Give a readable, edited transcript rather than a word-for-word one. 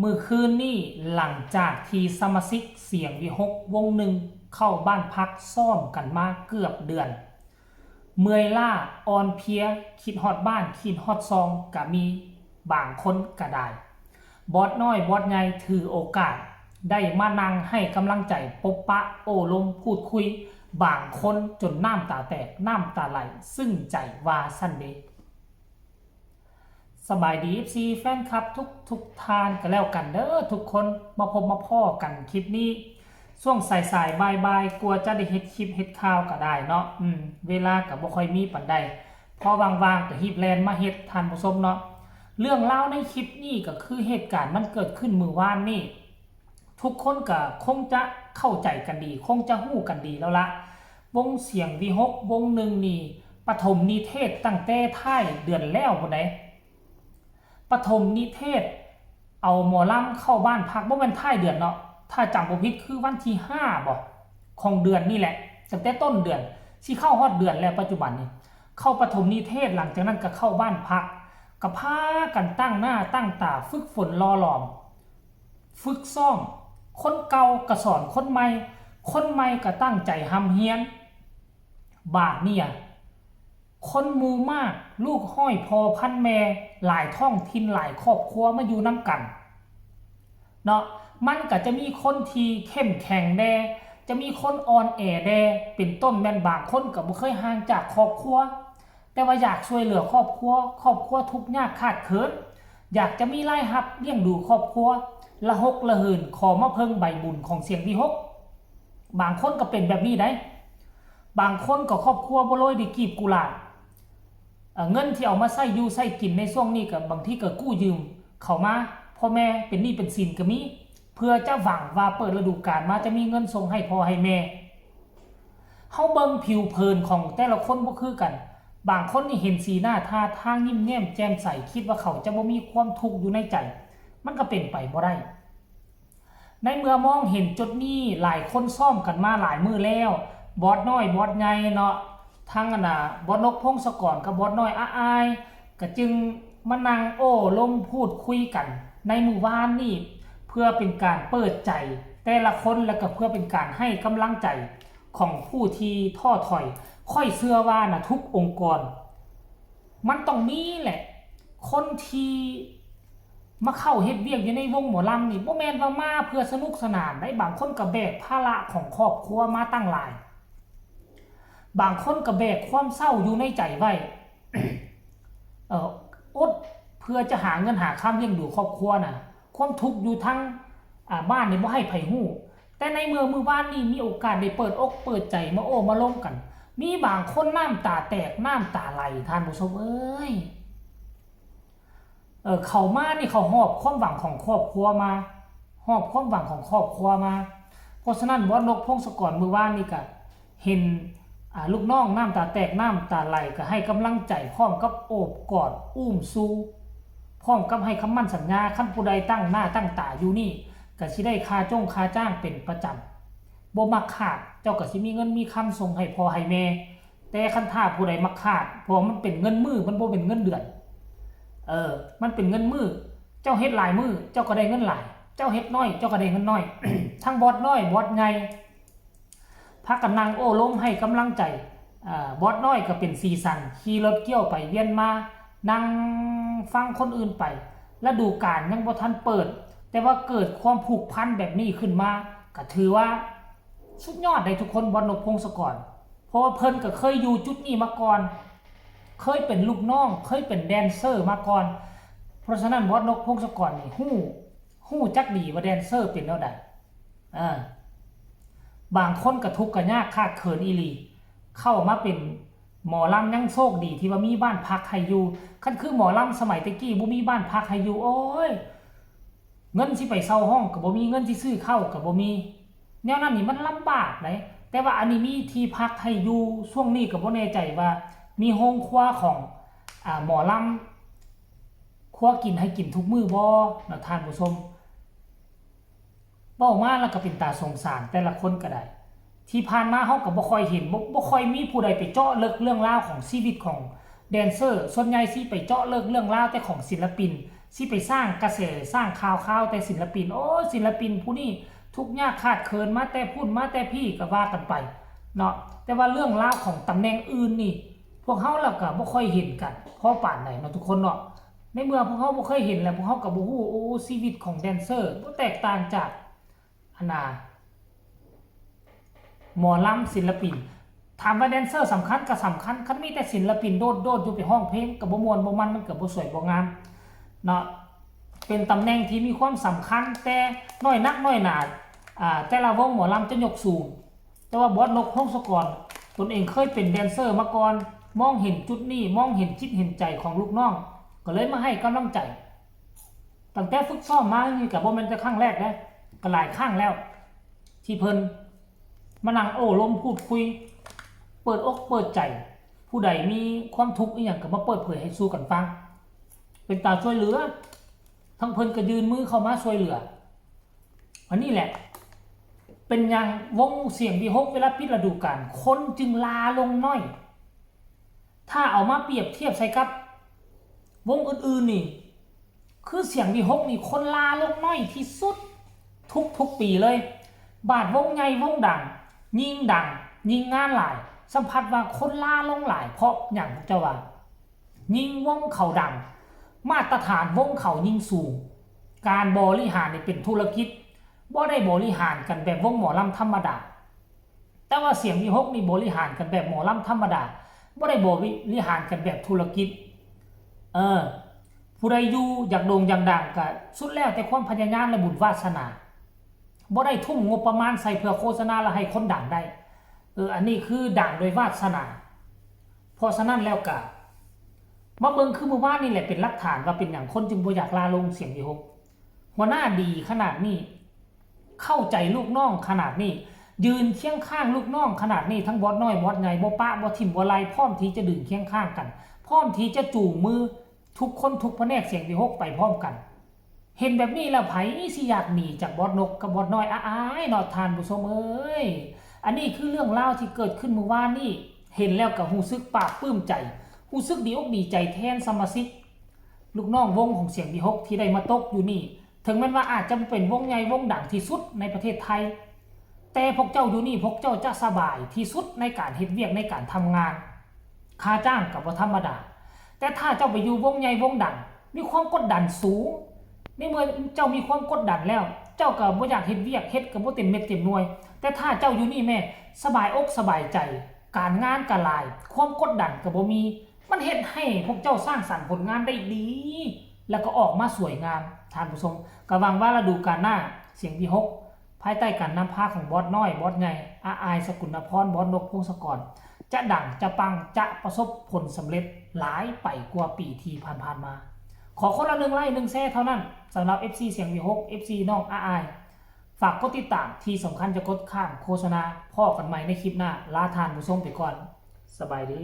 มือคืนนี่หลังจากที่สมาชิกเสียงวิหกวงหนึ่งเข้าบ้านพักซ่อมกันมาเกือบเดือนเมื่อยล้าอ่อนเพลียคิดฮอดบ้านคิดฮอดซองก็มีบางคนก็ได้บอสน้อยบอสใหญ่ถือโอกาสได้มานั่งให้กำลังใจปบปะโอ้ลมพูดคุยบางคนจนน้ำตาแตกน้ำตาไหลซึ่งใจว่าสั้นเดสบายดี FC แฟนคลับทุกทานกันแล้วกันเด้อทุกคนมาพบมาพ่อกันคลิปนี้ช่วงสายบ่ายกลัวจะได้เฮ็ดคลิปเฮ็ดข่าวก็ได้เนาะเวลาก็บ่ค่อยมีปานใดพอว่างๆก็ฮีบแลนมาเฮ็ดทานผู้ชมเนาะเรื่องเล่าในคลิปนี้ก็คือเหตุการณ์มันเกิดขึ้นมื้อวานนี่ทุกคนก็คงจะเข้าใจกันดีคงจะฮู้กันดีแล้วละวงเสียงวิหกวงหนึ่งนี่ปฐมนิเทศตั้งแต่ท้ายเดือนแล้วพุ่นใดปฐมนิเทศเอาหมอลำเข้าบ้านพักบ่แม่นท้ายเดือนเนาะถ้าจำบ่ผิดคือวันที่5บ่ของเดือนนี่แหละตั้งแต่ต้นเดือนสิเข้าฮอดเดือนแล้วปัจจุบันนี้เข้าปฐมนิเทศหลังจากนั้นก็เข้าบ้านพักก็พากันตั้งหน้าตั้งตาฝึกฝนรอหลอมฝึกซ้อมคนเก่าก็สอนคนใหม่คนใหม่ก็ตั้งใจทำเฮียนบาดเนี่ยคนหมู่มากลูกห้อยพอพันแม่หลายท้องถิ่นหลายครอบครัวมาอยู่น้ำกันเนาะมันก็จะมีคนที่เข้มแข็งแดจะมีคนอ่อนแอแดเป็นต้นแม่นบางคนก็บ่เคยห่างจากครอบครัวแต่ว่าอยากช่วยเหลือครอบครัวทุกข์ยากขาดเขินอยากจะมีรายรับเลี้ยงดูครอบครัวละหกละหื่นขอมาเพิ่งใบบุญของเสียงวิหกบางคนก็เป็นแบบนี้ได้บางคนก็ครอบครัวบ่โรยด้วยกีบกุหลาบเงินที่เอามาใช้อยู่ใช้กินในช่วงนี้ก็บางทีก็กู้ยืมเข้ามาพ่อแม่เป็นหนี้เป็นสินก็มีเพื่อจะหวังว่าเปิดฤดูกาลมาจะมีเงินส่งให้พ่อให้แม่เฮาเบิ่งผิวเผินของแต่ละคนบ่คือกันบางคนนี่เห็นสีหน้าท่าทางยิ้มแย้มแจ่มใสคิดว่าเขาจะบ่มีความทุกข์อยู่ในใจมันก็เป็นไปบ่ได้ในเมื่อมองเห็นจุดนี้หลายคนซ่อมกันมาหลายมื้อแล้วบอสน้อยบอสใหญ่เนาะทั้งบอสนกพงศกรกับบอสน้อยอายก็จึงมานั่งโอ้ลมพูดคุยกันในมื้อวานนี่เพื่อเป็นการเปิดใจแต่ละคนแล้วก็เพื่อเป็นการให้กำลังใจของผู้ที่ท้อถอยค่อยเชื่อว่านะทุกองค์กรมันต้องมีแหละคนที่มาเข้าเฮ็ดเวียกอยู่ในวงหมอลำนี่บ่แม่นว่ามาเพื่อสนุกสนานได้บางคนก็แบกภาระของครอบครัวมาตั้งหลายบางคนก็แบกความเศร้าอยู่ในใจไว้ อดเพื่อจะหาเงินหาค่าเลี้ยงดูครอบครัวน่ะความทุกข์อยู่ทั้งบ้านนี่บ่ให้ไผฮู้แต่ในเมื่อมื้อวานนี้มีโอกาสได้เปิดอกเปิดใจมาโอ้มาลงกันมีบางคนน้ำตาแตกน้ำตาไหลท่านผู้ชมเอ้ยเขามานี่เขาหอบความหวังของครอบครัวมาหอบความหวังของครอบครัวมาเพราะฉะนั้นบอสนกพงศกรมื้อวานนี่ก็เห็นลูกน้องน้ำตาแตกน้ำตาไหลก็ให้กำลังใจพร้อมกับโอบกอดอุ้มซูพร้อมกับให้คำมั่นสัญญาคันผู้ใดตั้งหน้าตั้งตาอยู่นี่ก็สิได้ค่าจ้างเป็นประจำบ่มักขาดเจ้าก็สิมีเงินมีคำส่งให้พ่อให้แม่แต่คันถ้าผู้ใดมักขาดเพราะมันเป็นเงินมือมันบ่เป็นเงินเดือนมันเป็นเงินมือเจ้าเฮ็ดหลายมือเจ้าก็ได้เงินหลายเจ้าเฮ็ดน้อยเจ้าก็ได้เงินน้อย ทั้งบอสน้อยบอสใหญ่พากันนั่งโอ้ล้มให้กำลังใจบอสน้อยก็เป็นสีสันขี่รถเกี่ยวไปเวียนมานั่งฟังคนอื่นไปและดูการยังบ่ทันเปิดแต่ว่าเกิดความผูกพันแบบนี้ขึ้นมาก็ถือว่าสุดยอดได้ทุกคนบอสนกพงศกรเพราะว่าเพิ่นก็เคยอยู่จุดนี้มาก่อนเคยเป็นลูกน้องเคยเป็นแดนเซอร์มาก่อนเพราะฉะนั้นบอสนกพงศกรนี่ฮู้จักดีว่าแดนเซอร์เป็นแนวใดบางคนก็ทุกข์ก็ยากขาดเขินอีหลีเข้ามาเป็นหมอลำยังโชคดีที่ว่ามีบ้านพักให้อยู่คันคือหมอลำสมัยตะกี้บ่มีบ้านพักให้อยู่โอ้ยเงินสิไปเช่าห้องก็บ่มีเงินสิซื้อข้าวก็บ่มีแนวนั้นนี่มันลำบากเลยแต่ว่าอันนี้มีที่พักให้อยู่ช่วงนี้ก็บ่แน่ใจว่ามีโรงครัวของหมอลำครัวกินให้กินทุกมื้อบ่นะท่านผู้ชมเว้ามาแล้วก็เป็นตาสงสารแต่ละคนก็ได้ที่ผ่านมาเฮาก็บ่ค่อยเห็นบ่ค่อยมีผู้ใดไปเจาะลึกเรื่องราวของชีวิตของแดนเซอร์ส่วนใหญ่สิไปเจาะลึกเรื่องราวแต่ของศิลปิน สิไปสร้างกระแสสร้างข่าวแต่ศิลปินโอ้ศิลปินผู้นี้ทุกยากขาดเคินมาแต่พูดมาแต่พี่ก็ว่ากันไปเนาะแต่ว่าเรื่องราวของตำแหน่งอื่นนี่พวกเฮาแล้วก็บ่ค่อยเห็นกันเพราะป่านไหนเนาะทุกคนเนาะในเมื่อพวกเฮาบ่เคยเห็นแล้วพวกเฮาก็บ่ฮู้โอ้ชีวิตของแดนเซอร์บ่แตกต่างจากหมอลำศิลปินถามว่าแดนเซอร์สำคัญก็สำคัญคันมีแต่ศิลปินโดดอยู่ไปห้องเพลงก็บ่ม่วนบ่มันมันก็บ่สวยบ่งามเนาะเป็นตำแหน่งที่มีความสำคัญแต่น้อยนักน้อยหนาแต่ละวงหมอลำจะยกสูงแต่ว่าบอสนกพงศกรตนเองเคยเป็นแดนเซอร์มาก่อนมองเห็นจุดนี้มองเห็นจิตเห็นใจของลูกน้องก็เลยมาให้กำลังใจตั้งแต่ฝึกซ้อมมานี่ก็บ่แม่นแต่ครั้งแรกนะก็หลายครั้งแล้วที่เพิ่นมานั่งโอ้ลมพูดคุยเปิดอกเปิดใจผู้ใดมีความทุกข์อีหยังก็มาเปิดเผยให้สู้กันฟังเป็นตาช่วยเหลือทั้งเพิ่นก็ยืนมือเข้ามาช่วยเหลืออันนี้แหละเป็นอย่างวงเสียงวิหกเวลาปิดฤดูกาลคนจึงลาลงน้อยถ้าเอามาเปรียบเทียบใส่กับวงอื่นๆนี่คือเสียงวิหกนี่คนลาลงน้อยที่สุดทุกปีเลยบาดวงใหญ่วงดังยิ่งดังยิ่งงานหลายสัมผัสว่าคนลาลงหลายเพราะอย่างเจ้าว่ายิ่งวงเขาดังมาตรฐานวงเขายิ่งสูงการบริหารนี่เป็นธุรกิจบ่ได้บริหารกันแบบวงหมอลำธรรมดาแต่ว่าเสียงวิหกนี่บริหารกันแบบหมอลำธรรมดาบ่ได้บริหารกันแบบธุรกิจผู้ใดอยู่อยากโด่งอยากดังก็สุดแล้วแต่ความพยายามและบุญวาสนาบ่ได้ทุ่มงบประมาณใส่เพื่อโฆษณาแล้วให้คนดังได้อันนี้คือดังโดยวาสนาเพราะฉะนั้นแล้วก็มาเบิ่งคือเมื่อวานนี่แหละเป็นหลักฐานว่าเป็นอย่างคนจึงบ่อยากลาลงเสียงวิหกหัวหน้าดีขนาดนี้เข้าใจลูกน้องขนาดนี้ยืนเคียงข้างลูกน้องขนาดนี้ทั้งบอสน้อยบอสใหญ่บ่ปะบ่ทิ่มบ่ไล่พร้อมที่จะดึงเคียงข้างกันพร้อมที่จะจูงมือทุกคนทุกแผนกเสียงวิหกไปพร้อมกันเห็นแบบนี้แล้วไผสิอยากหนีจากบอสนกกับบอสน้อยอ้ายเนาะทานผู้ชมเอ้ยอันนี้คือเรื่องราวที่เกิดขึ้นเมื่อวานนี้เห็นแล้วก็รู้สึกปลาบปลื้มใจรู้สึกดีอกดีใจแทนสมาชิกลูกน้องวงของเสียงวิหกที่ได้มาตกอยู่นี่ถึงแม้ว่าอาจจะเป็นวงใหญ่วงดังที่สุดในประเทศไทยแต่พวกเจ้าอยู่นี่พวกเจ้าจะสบายที่สุดในการเฮ็ดเวียกในการทำงานค่าจ้างกับบ่ธรรมดาแต่ถ้าเจ้าไปอยู่วงใหญ่วงดังมีความกดดันสูงในเมื่อเจ้ามีความกดดันแล้วเจ้าก็บ่อยากเฮ็ดเวียกเฮ็ดก็บ่เต็มเม็ดเต็มหน่วยแต่ถ้าเจ้าอยู่นี่แม่สบายอกสบายใจการงานก็หลายความกดดันก็บ่มีมันเฮ็ดให้พวกเจ้าสร้างสรรค์ผลงานได้ดีแล้วก็ออกมาสวยงามท่านผู้ชมก็หวังว่าฤดูกาลหน้าเสียงวิหกภายใต้การนำพาของบอสน้อยบอสใหญ่อาอายสกุลพรบอสนกพงศกรจะดังจะปังจะประสบผลสำเร็จหลายไปกว่าปีที่ผ่านมาขอคนละ1 ไลค์ 1 แชร์เท่านั้นสำหรับ FC เสียงวิหก FC น้องอาอายฝากกดติดตามที่สำคัญจะกดข้ามโฆษณาพ่อกันใหม่ในคลิปหน้าลาทานผู้ชมไปก่อนสบายดี